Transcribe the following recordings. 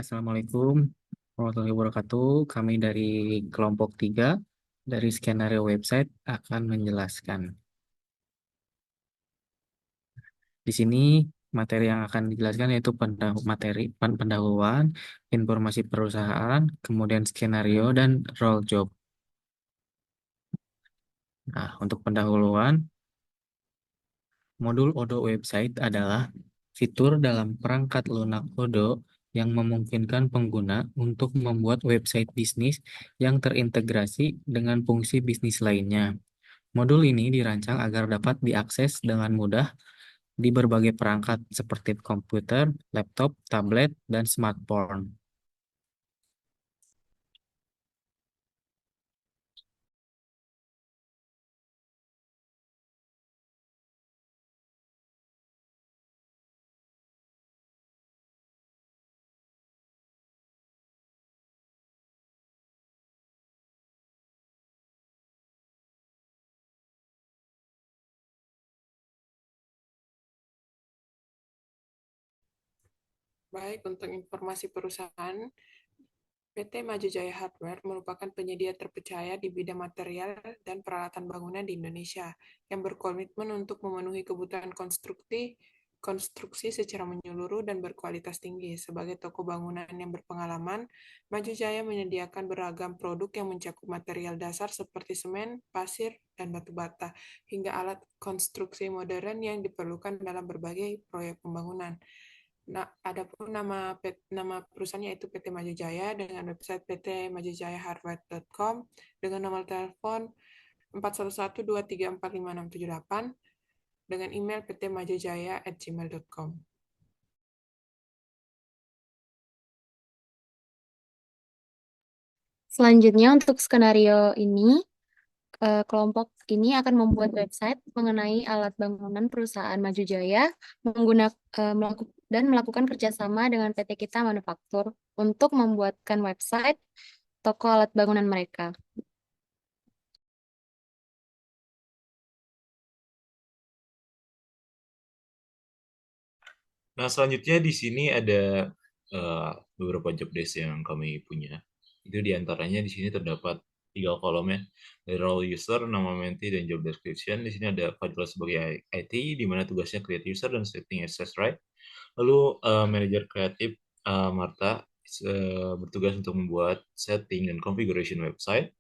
Assalamualaikum warahmatullahi wabarakatuh. Kami dari kelompok 3 dari skenario website akan menjelaskan. Di sini materi yang akan dijelaskan yaitu pendahuluan, informasi perusahaan, kemudian skenario dan role job. Nah, untuk pendahuluan, modul Odoo website adalah fitur dalam perangkat lunak Odoo yang memungkinkan pengguna untuk membuat website bisnis yang terintegrasi dengan fungsi bisnis lainnya. Modul ini dirancang agar dapat diakses dengan mudah di berbagai perangkat seperti komputer, laptop, tablet, dan smartphone. Baik, untuk informasi perusahaan, PT Maju Jaya Hardware merupakan penyedia terpercaya di bidang material dan peralatan bangunan di Indonesia yang berkomitmen untuk memenuhi kebutuhan konstruksi secara menyeluruh dan berkualitas tinggi. Sebagai toko bangunan yang berpengalaman, Maju Jaya menyediakan beragam produk yang mencakup material dasar seperti semen, pasir, dan batu bata, hingga alat konstruksi modern yang diperlukan dalam berbagai proyek pembangunan. Nah, adapun nama perusahaannya itu PT Maju Jaya dengan website ptmajujayaharvard.com dengan nomor telepon 4112345678 dengan email ptmajujaya@gmail.com. Selanjutnya untuk skenario ini, kelompok ini akan membuat website mengenai alat bangunan perusahaan Maju Jaya dan melakukan kerjasama dengan PT Kita Manufaktur untuk membuatkan website toko alat bangunan mereka. Nah, selanjutnya di sini ada beberapa job desk yang kami punya. Itu diantaranya di sini terdapat 3 kolom ya. Dari role user, nama mentee, dan job description. Di sini ada Fadila sebagai IT, di mana tugasnya create user dan setting access right. Lalu manajer kreatif Marta bertugas untuk membuat setting dan configuration website.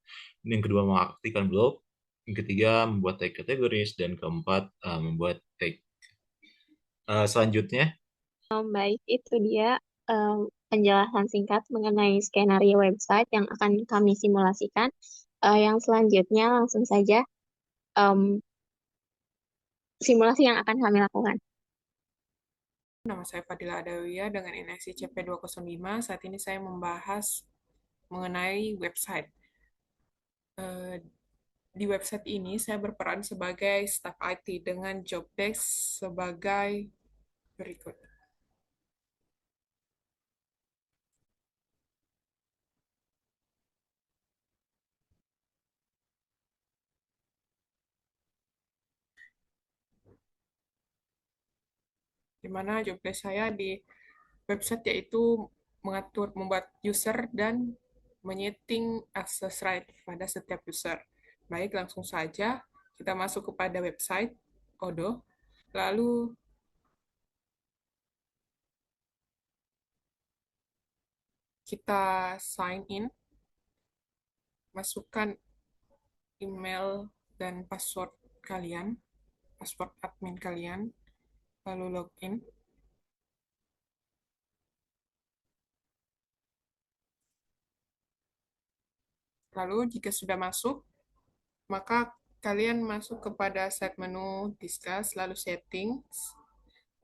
Yang kedua mengaktifkan blog. Yang ketiga membuat tag categories dan keempat membuat tag. Selanjutnya Baik, itu dia penjelasan singkat mengenai skenario website yang akan kami simulasikan. Yang selanjutnya langsung saja em, simulasi yang akan kami lakukan. Nama saya Fadila Adawiyah dengan NIC CP205. Saat ini saya membahas mengenai website. Eh, Di website ini saya berperan sebagai staf IT dengan job desk sebagai berikut. Di mana job desk saya di website yaitu membuat user dan menyeting access right pada setiap user. Baik, langsung saja kita masuk kepada website Odoo. Lalu kita sign in, masukkan email dan password kalian, password admin kalian, lalu login. Lalu jika sudah masuk, maka kalian masuk kepada side menu discuss, lalu settings.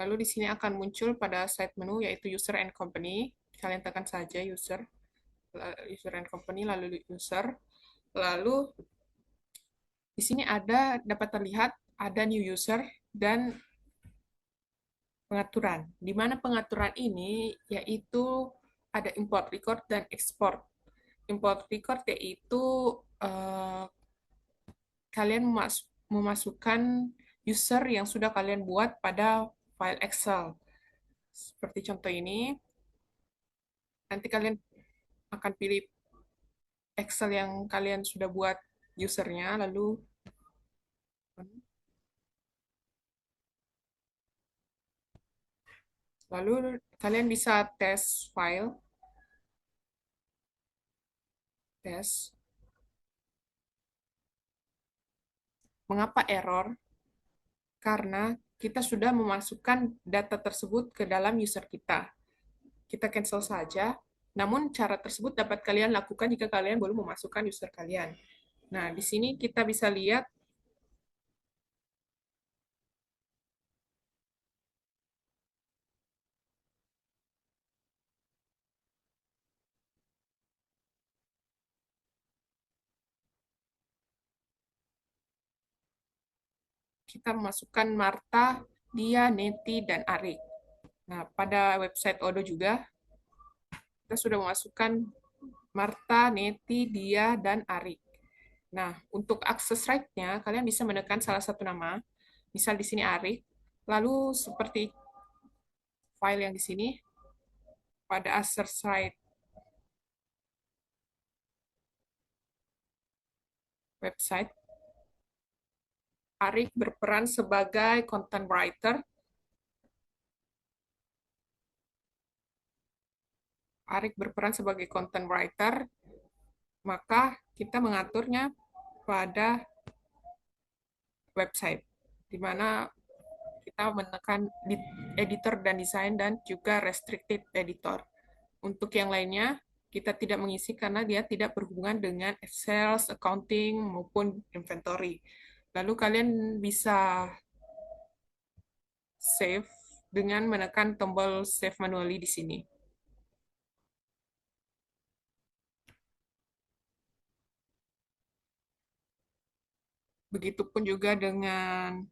Lalu di sini akan muncul pada side menu yaitu user and company. Kalian tekan saja user and company, lalu user. Lalu di sini dapat terlihat ada new user dan pengaturan. Di mana pengaturan ini yaitu ada import record dan export. Import record yaitu kalian memasukkan user yang sudah kalian buat pada file Excel. Seperti contoh ini. Nanti kalian akan pilih Excel yang kalian sudah buat usernya, lalu kalian bisa tes file, tes. Mengapa error? Karena kita sudah memasukkan data tersebut ke dalam user kita. Kita cancel saja, namun cara tersebut dapat kalian lakukan jika kalian belum memasukkan user kalian. Nah, di sini kita bisa lihat kita memasukkan Marta, Dia, Neti, dan Arik. Nah, pada website Odo juga kita sudah memasukkan Marta, Neti, Dia, dan Arik. Nah, untuk akses right-nya, kalian bisa menekan salah satu nama, misal di sini Arik, lalu seperti file yang di sini, pada access right website, Arik berperan sebagai content writer. Arik berperan sebagai content writer, maka kita mengaturnya pada website, di mana kita menekan editor dan desain dan juga restricted editor. Untuk yang lainnya, kita tidak mengisi karena dia tidak berhubungan dengan sales, accounting, maupun inventory. Lalu kalian bisa save dengan menekan tombol save manually di sini. Begitupun juga dengan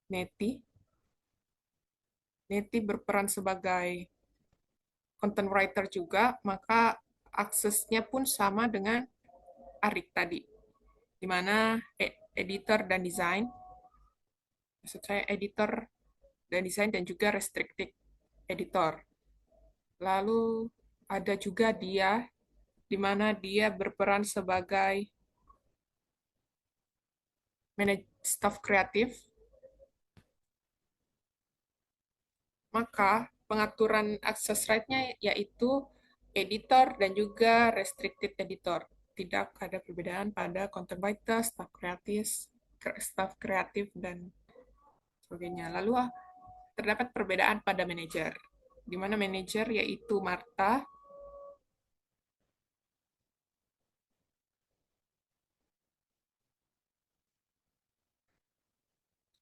Neti. Neti berperan sebagai content writer juga, maka aksesnya pun sama dengan Arik tadi, di mana editor dan desain, maksud saya editor dan desain dan juga restricted editor. Lalu ada juga dia, di mana dia berperan sebagai staff kreatif. Maka pengaturan access right-nya yaitu editor dan juga restricted editor. Tidak ada perbedaan pada content writer, staff kreatif, dan sebagainya. Lalu terdapat perbedaan pada manajer, di mana manajer yaitu Marta,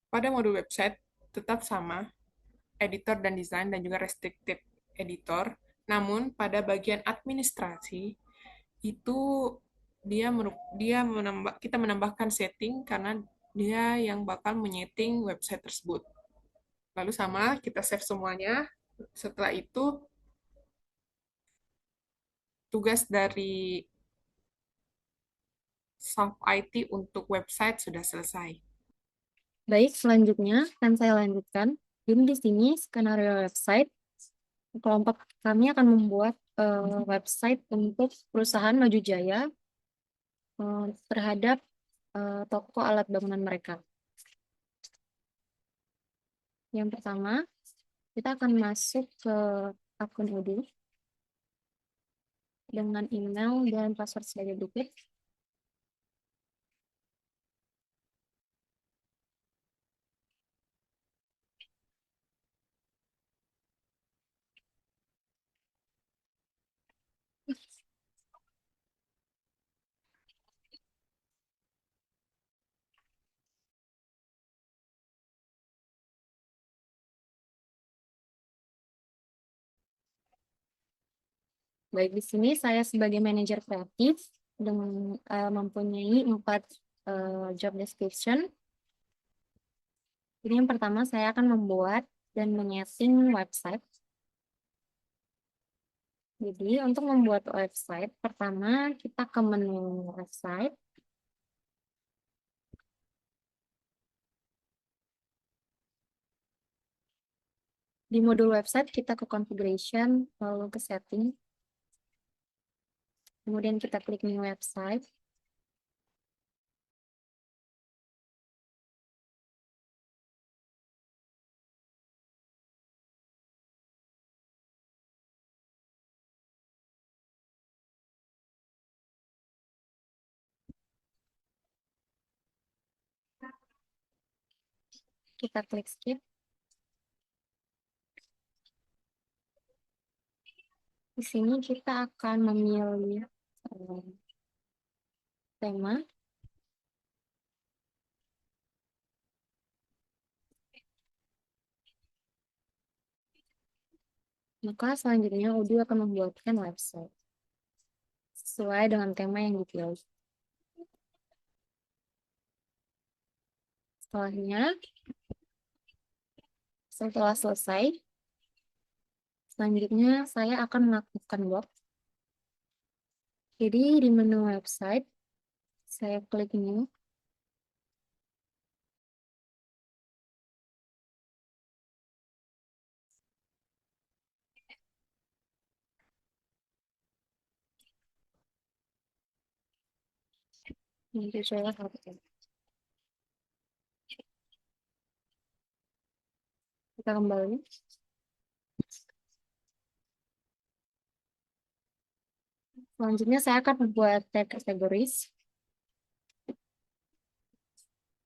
pada mode website tetap sama, editor dan desain dan juga restricted editor. Namun pada bagian administrasi itu kita menambahkan setting karena dia yang bakal menyeting website tersebut. Lalu sama, kita save semuanya. Setelah itu tugas dari staff IT untuk website sudah selesai. Baik, selanjutnya akan saya lanjutkan. Jadi di sini skenario website, kelompok kami akan membuat website untuk perusahaan Maju Jaya terhadap toko alat bangunan mereka. Yang pertama, kita akan masuk ke akun Odoo dengan email dan password sebagai berikut. Baik, di sini saya sebagai manajer kreatif dengan mempunyai 4 job description. Jadi yang pertama saya akan membuat dan menyeting website. Jadi untuk membuat website, pertama kita ke menu website. Di modul website kita ke configuration, lalu ke setting. Kemudian kita klik new website. Kita klik skip. Di sini kita akan memilih tema. Maka selanjutnya Udu akan membuatkan website sesuai dengan tema yang dipilih. Setelah selesai, selanjutnya saya akan melakukan blog. Jadi di menu website, saya klik new. Nanti saya hapus. Kita kembali. Selanjutnya saya akan membuat tag categories.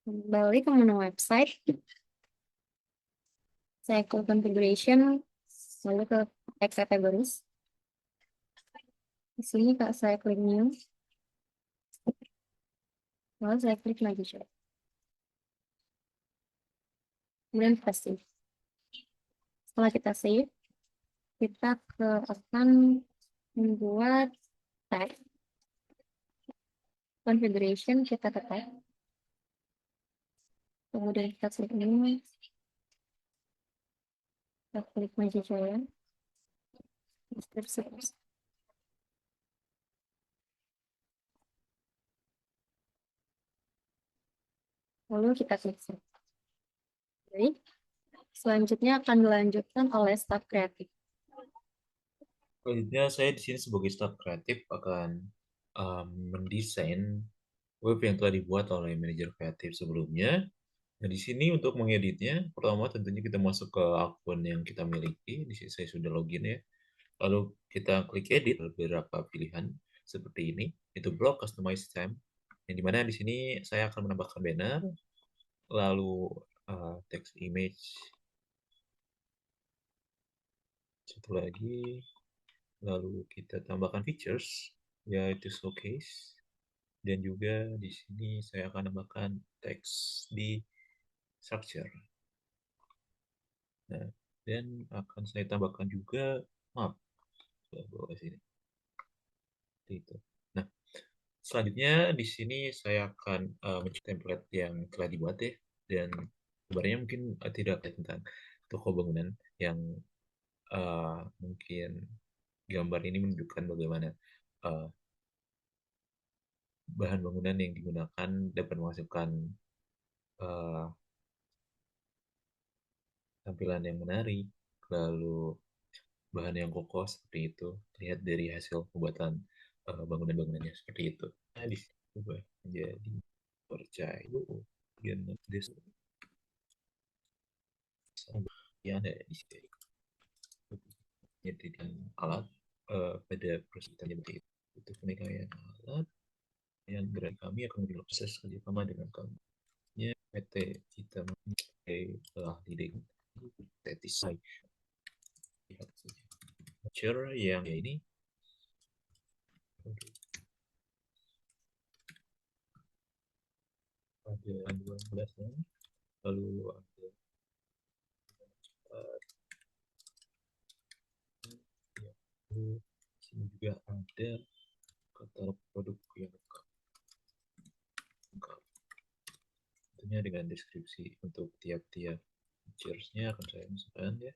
Kembali ke menu website. Saya klik configuration, lalu ke tag categories. Di sini saya klik new. Lalu saya klik lagi share. Kemudian kita save. Setelah kita save, kita akan membuat tag. Configuration kita ke tag. Kemudian kita klik new. Kita klik maju jaya. Deskripsi. Lalu kita klik save. Baik. Selanjutnya akan dilanjutkan oleh staf kreatif. Selanjutnya saya di sini sebagai staf kreatif akan mendesain web yang telah dibuat oleh manajer kreatif sebelumnya. Nah, di sini untuk mengeditnya, pertama tentunya kita masuk ke akun yang kita miliki. Di sini saya sudah login ya. Lalu kita klik edit beberapa pilihan seperti ini, itu blog customize theme. Yang dimana di sini saya akan menambahkan banner, lalu text image, satu lagi, lalu kita tambahkan features, yaitu showcase, dan juga di sini saya akan tambahkan teks di structure. Nah, dan akan saya tambahkan juga map ke bawah sini. Seperti itu. Nah, selanjutnya di sini saya akan mencari template yang telah dibuat ya, dan sebenarnya mungkin tidak tentang toko bangunan yang mungkin gambar ini menunjukkan bagaimana uh, bahan bangunan yang digunakan dapat menghasilkan uh, tampilan yang menarik, lalu bahan yang kokoh seperti itu, lihat dari hasil pembuatan bangunan-bangunannya seperti itu. Nah, di situ berubah menjadi percaya, kemudian yang ada di sini menyediakan alat pada perusahaan seperti itu. Untuk penilaian alat yang gerak kami akan proses kerjasama dengan kami. PT kita telah dideteksi lihat saja. Yang ini ada panduan dasar, lalu ada sini juga ada katalog produk yang lengkap. Tentunya dengan deskripsi untuk tiap-tiap features-nya akan saya masukkan ya.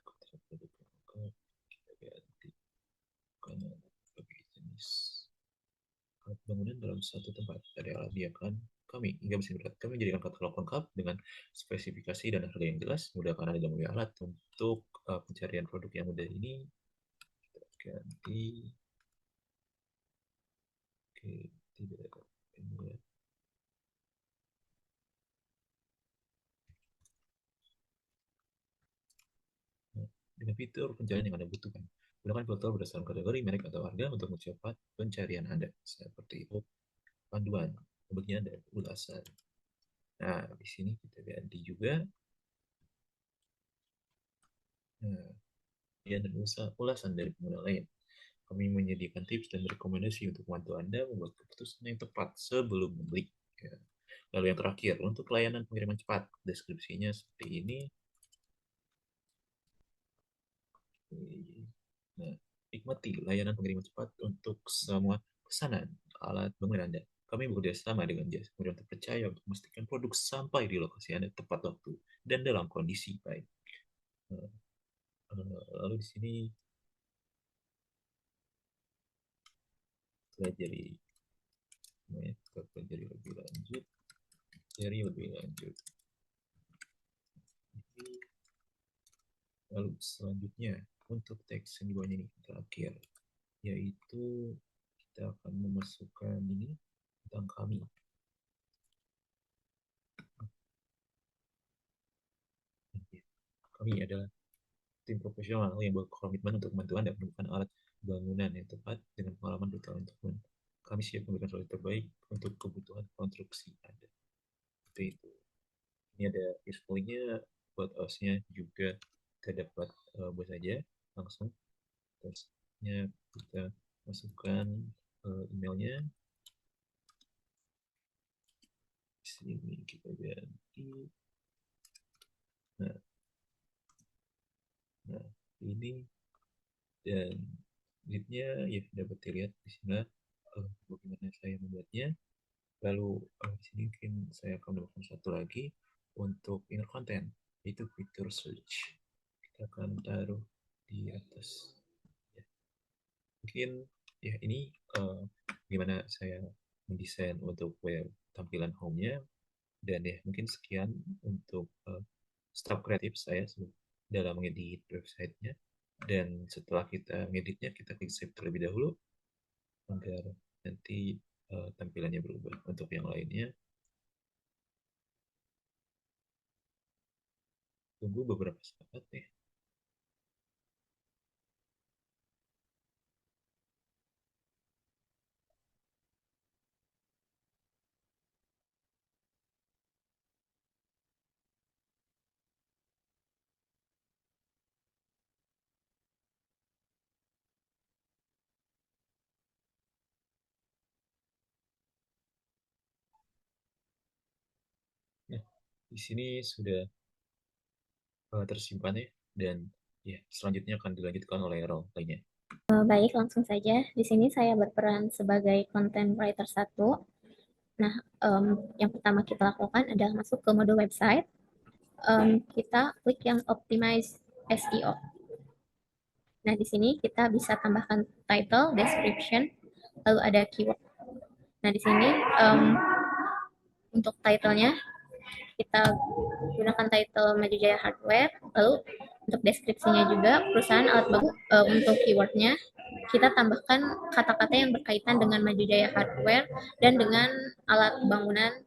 Katalog produk yang lengkap kita ganti karena lebih jenis alat bangunan dalam satu tempat dari alat diakan kami hingga mesin berat. Kami menjadikan katalog lengkap dengan spesifikasi dan harga yang jelas, mudah karena dalam memilih alat untuk pencarian produk yang mudah ini. Kita ganti, oke, tidak ada ini ya. Nah, dengan fitur pencarian yang Anda butuhkan, gunakan filter berdasarkan kategori, merek, atau harga untuk mempercepat pencarian Anda. Seperti itu panduan, kemudian ada ulasan. Nah, di sini kita ganti juga. Nah, dan ulasan dari pengguna lain. Kami menyediakan tips dan rekomendasi untuk membantu Anda membuat keputusan yang tepat sebelum membeli. Ya. Lalu yang terakhir, untuk layanan pengiriman cepat, deskripsinya seperti ini. Nah, nikmati layanan pengiriman cepat untuk semua pesanan alat bangunan Anda. Kami bekerja sama dengan jasa pengiriman terpercaya untuk memastikan produk sampai di lokasi Anda tepat waktu dan dalam kondisi baik. Lalu di sini pelajari lebih lanjut. Lalu selanjutnya untuk teks yang di bawahnya ini terakhir, yaitu kita akan memasukkan ini tentang kami. Kami adalah tim profesional yang berkomitmen untuk membantu Anda menemukan alat bangunan yang tepat dengan pengalaman bertahun tahun. Kami siap memberikan solusi terbaik untuk kebutuhan konstruksi Anda. Seperti itu. Ini ada useful-nya, buat us-nya juga kita dapat buat saja langsung. Terusnya kita masukkan emailnya. Di sini kita ganti. Nah, ini dan lead-nya ya dapat dilihat di sini bagaimana saya membuatnya. Lalu di sini mungkin saya akan menambahkan satu lagi untuk inner content, yaitu fitur search. Kita akan taruh di atas. Ya. Mungkin ya ini gimana saya mendesain untuk web tampilan home-nya. Dan ya mungkin sekian untuk step kreatif saya dalam mengedit websitenya. Dan setelah kita mengeditnya, kita klik save terlebih dahulu agar nanti tampilannya berubah. Untuk yang lainnya, tunggu beberapa saat ya. Nah, di sini sudah tersimpan ya, dan ya selanjutnya akan dilanjutkan oleh role lainnya. Baik, langsung saja. Di sini saya berperan sebagai content writer 1. Nah, yang pertama kita lakukan adalah masuk ke mode website. Kita klik yang optimize SEO. Nah, di sini kita bisa tambahkan title, description, lalu ada keyword. Nah, di sini untuk title-nya kita gunakan title Maju Jaya Hardware, lalu untuk deskripsinya juga perusahaan alat bangun. Untuk keywordnya kita tambahkan kata-kata yang berkaitan dengan Maju Jaya Hardware dan dengan alat bangunan.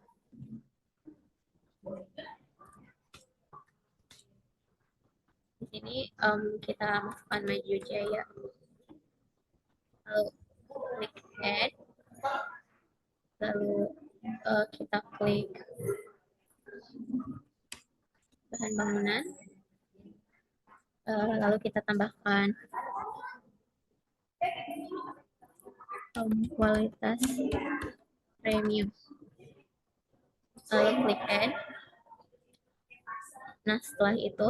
Di sini kita masukkan Maju Jaya, lalu klik add, lalu kita klik bahan bangunan, lalu kita tambahkan kualitas premium, lalu klik add. Nah, setelah itu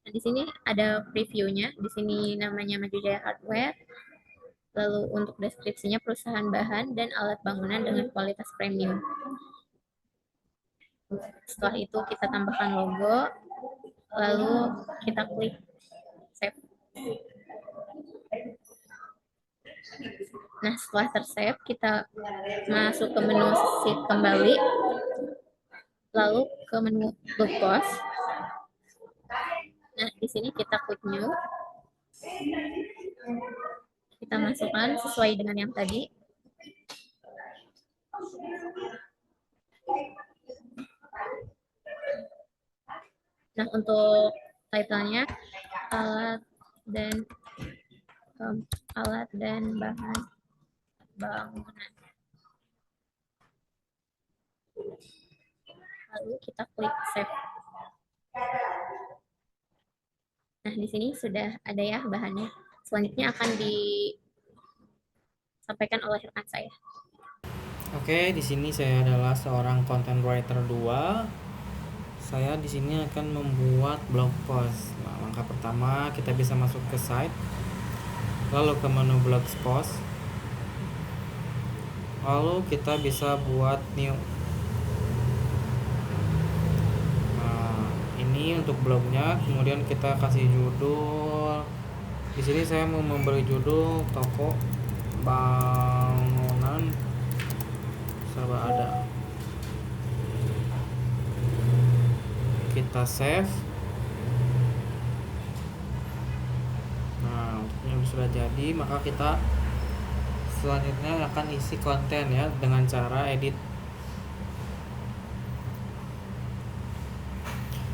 di sini ada previewnya. Di sini namanya Maju Jaya Hardware. Lalu untuk deskripsinya perusahaan bahan dan alat bangunan dengan kualitas premium. Setelah itu kita tambahkan logo, lalu kita klik save. Nah, setelah tersave, kita masuk ke menu sheet kembali, lalu ke menu blog post. Nah, di sini kita klik new. Kita masukkan sesuai dengan yang tadi. Nah, untuk title-nya alat dan bahan bangunan. Lalu kita klik save. Nah, di sini sudah ada ya bahannya. Selanjutnya akan disampaikan oleh rekan saya. Oke, di sini saya adalah seorang content writer 2. Saya di sini akan membuat blog post. Nah, langkah pertama kita bisa masuk ke site, lalu ke menu blog post, lalu kita bisa buat new. Nah, ini untuk blognya. Kemudian kita kasih judul. Di sini saya mau memberi judul toko bangunan serba ada. Kita save. Nah, untuknya sudah jadi, maka kita selanjutnya akan isi konten ya dengan cara edit.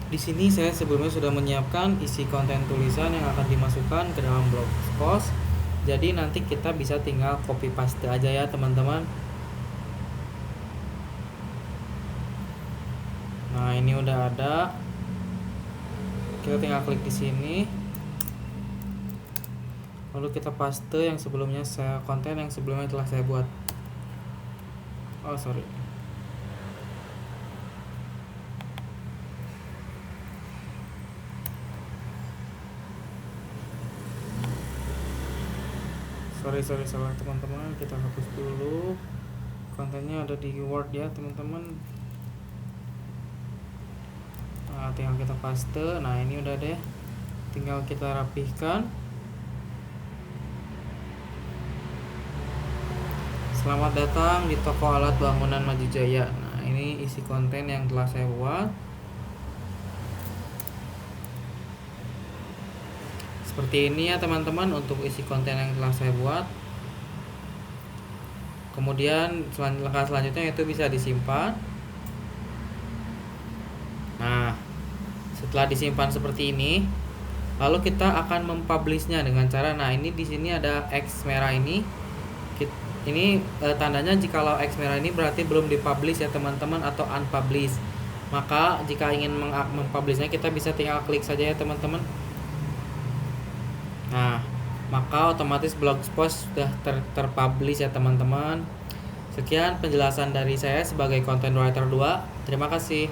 Di sini saya sebelumnya sudah menyiapkan isi konten tulisan yang akan dimasukkan ke dalam blog post. Jadi nanti kita bisa tinggal copy paste aja ya teman-teman. Nah, ini udah ada. Kita tinggal klik di sini. Lalu kita paste yang sebelumnya konten yang sebelumnya telah saya buat. Oh, sorry. Sorry salah teman-teman, kita hapus dulu. Kontennya ada di Word ya teman-teman. Nah, tinggal kita paste. Nah, ini udah deh, tinggal kita rapihkan. Selamat datang di toko alat bangunan Maju Jaya. Nah, ini isi konten yang telah saya buat. Seperti ini ya teman-teman untuk isi konten yang telah saya buat. Kemudian langkah selanjutnya itu bisa disimpan. Nah, setelah disimpan seperti ini, lalu kita akan mempublishnya dengan cara, nah ini di sini ada X merah ini. Ini tandanya jikalau X merah ini berarti belum dipublish ya teman-teman, atau unpublish. Maka jika ingin mempublishnya kita bisa tinggal klik saja ya teman-teman. Nah, maka otomatis blog post sudah terpublish ya teman-teman. Sekian penjelasan dari saya sebagai content writer 2. Terima kasih.